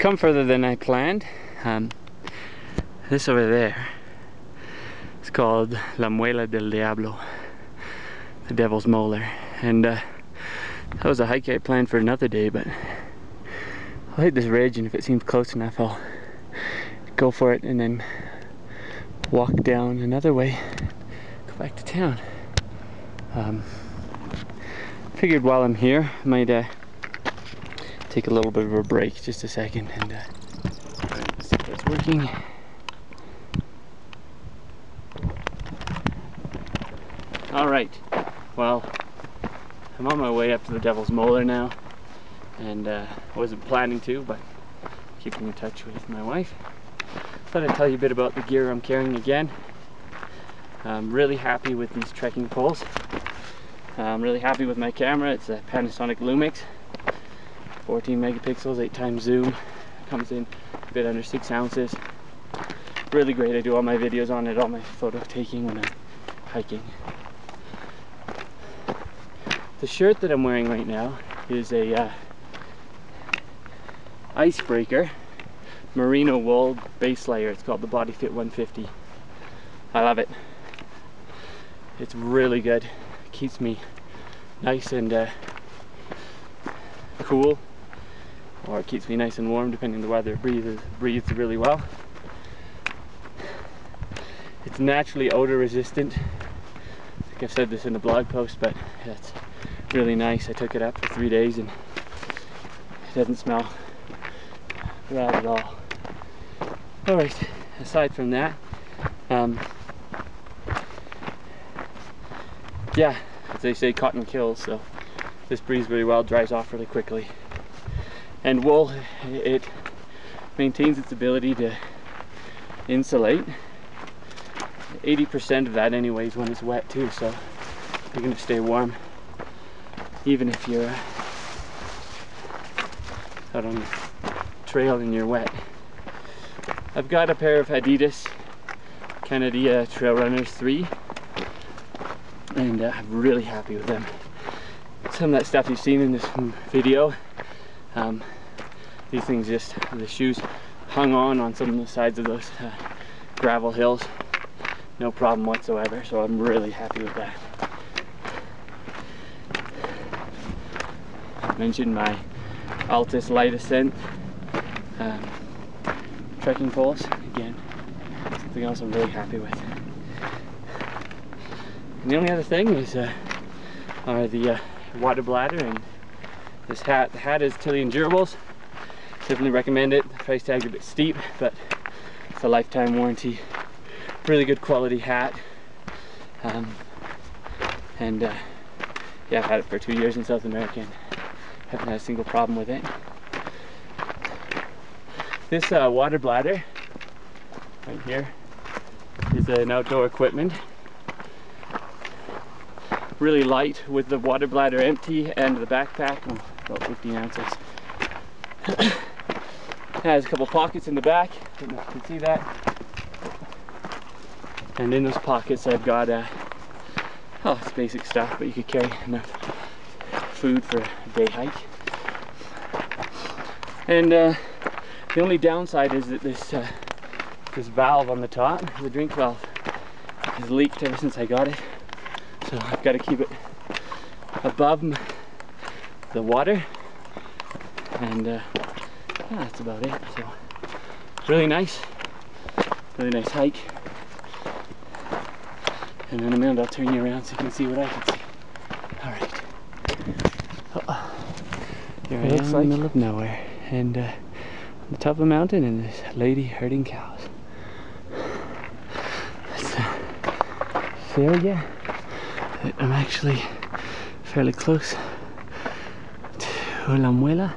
come further than I planned. This over there is called La Muela del Diablo, the Devil's Molar, and that was a hike I planned for another day, but I'll hit this ridge, and if it seems close enough I'll go for it and then walk down another way, go back to town. Figured while I'm here I might take a little bit of a break, just a second, and see if it's working. Alright, well, I'm on my way up to the Devil's Molar now, and I wasn't planning to, but keeping in touch with my wife. Thought I'd tell you a bit about the gear I'm carrying again. I'm really happy with these trekking poles. I'm really happy with my camera. It's a Panasonic Lumix, 14 megapixels, 8x zoom. Comes in a bit under 6 ounces. Really great. I do all my videos on it, all my photo taking when I'm hiking. The shirt that I'm wearing right now is a Icebreaker merino wool base layer. It's called the Bodyfit 150. I love it. It's really good. It keeps me nice and cool, or it keeps me nice and warm depending on the weather. It breathes really well. It's naturally odor resistant. I think I've said this in a blog post, but it's really nice. I took it up for 3 days and it doesn't smell bad at all. Alright, aside from that, yeah, as they say, cotton kills, so this breathes really well, dries off really quickly. And wool, it maintains its ability to insulate. 80% of that anyways when it's wet too, so you're going to stay warm even if you're out on the trail and you're wet. I've got a pair of Adidas Canada Trail Runners 3, and I'm really happy with them. Some of that stuff you've seen in this video, these things just, the shoes hung on some of the sides of those gravel hills, no problem whatsoever, so I'm really happy with that. I mentioned my Altus Light Ascent trekking poles, again, something else I'm really happy with. And the only other thing is are the water bladder and this hat. The hat is Tilley Endurables. Definitely recommend it. The price tag's a bit steep, but it's a lifetime warranty. Really good quality hat. Yeah, I've had it for 2 years in South America and haven't had a single problem with it. This water bladder right here is an outdoor equipment. Really light with the water bladder empty and the backpack, about 15 ounces. It has a couple pockets in the back, don't know if you can see that. And in those pockets I've got oh, it's basic stuff, but you could carry enough food for a day hike. And the only downside is that this valve on the top, the drink valve, has leaked ever since I got it. So I've got to keep it above the water, and yeah, that's about it. So really nice hike. And in a minute I'll turn you around so you can see what I can see. Alright. Here I am in the middle of nowhere, and on the top of a mountain, and this lady herding cows. So yeah, I'm actually fairly close to La Muela.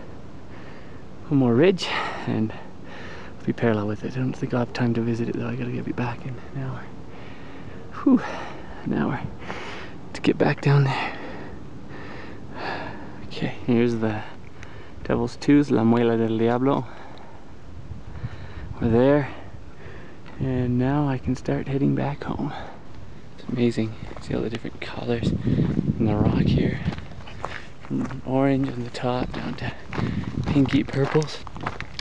One more ridge and I'll be parallel with it. I don't think I'll have time to visit it though. I gotta get back in an hour. Whew, an hour to get back down there. Okay, here's the Devil's Tooth, La Muela del Diablo. We're there, and now I can start heading back home. It's amazing. See all the different colors in the rock here. From orange on the top down to pinky purples.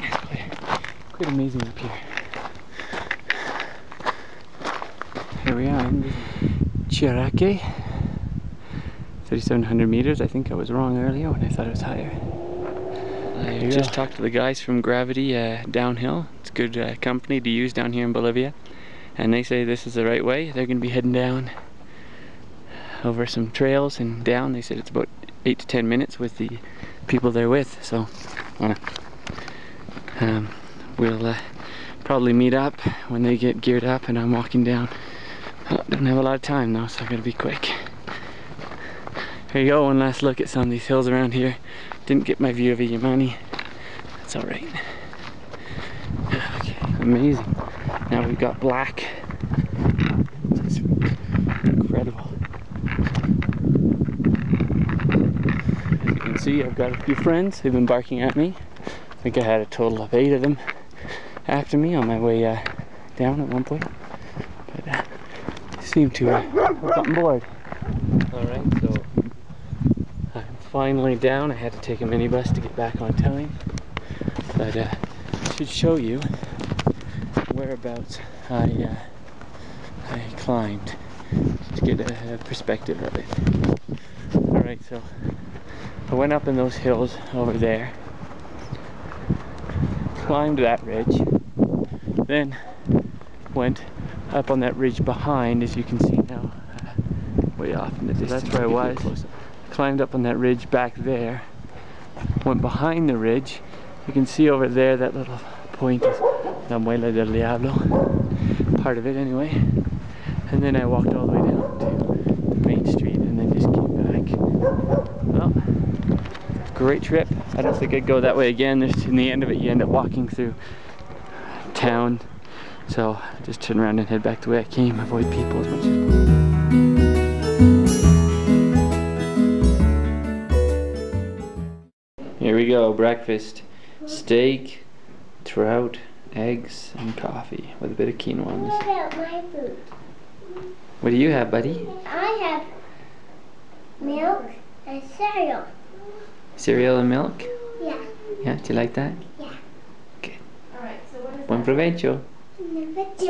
It's probably quite amazing up here. Here we are in Chirake, 3,700 meters. I think I was wrong earlier when I thought it was higher. I just talked to the guys from Gravity downhill. It's good company to use down here in Bolivia, and they say this is the right way. They're going to be heading down over some trails and down. They said it's about 8 to 10 minutes with the people they're with, so we'll probably meet up when they get geared up and I'm walking down. Don't have a lot of time though, so I gotta be quick. Here you go, one last look at some of these hills around here. Didn't get my view of Yamani. That's alright. Okay, amazing. Now we've got black. It's incredible. As you can see, I've got a few friends who've been barking at me. I think I had a total of 8 of them after me on my way down at one point. But seem to have gotten bored. Alright, so I'm finally down. I had to take a minibus to get back on time. But I should show you whereabouts I climbed to get a perspective of it. Alright, so I went up in those hills over there, climbed that ridge, then went up on that ridge behind, as you can see now, way off in the distance. That's where I was. Climbed up on that ridge back there, went behind the ridge. You can see over there that little point is the Muela del Diablo, part of it anyway. And then I walked all the way down to the main street and then just came back. Well, great trip. I don't think I'd go that way again. In the end of it, you end up walking through town. So I just turn around and head back the way I came, avoid people as much as possible. Here we go, breakfast. Steak, trout, eggs, and coffee with a bit of quinoa on this. What about my food? What do you have, buddy? I have milk and cereal. Cereal and milk? Yeah. Yeah, do you like that? Yeah. Okay. Alright, so what is Buen provecho. Number 2.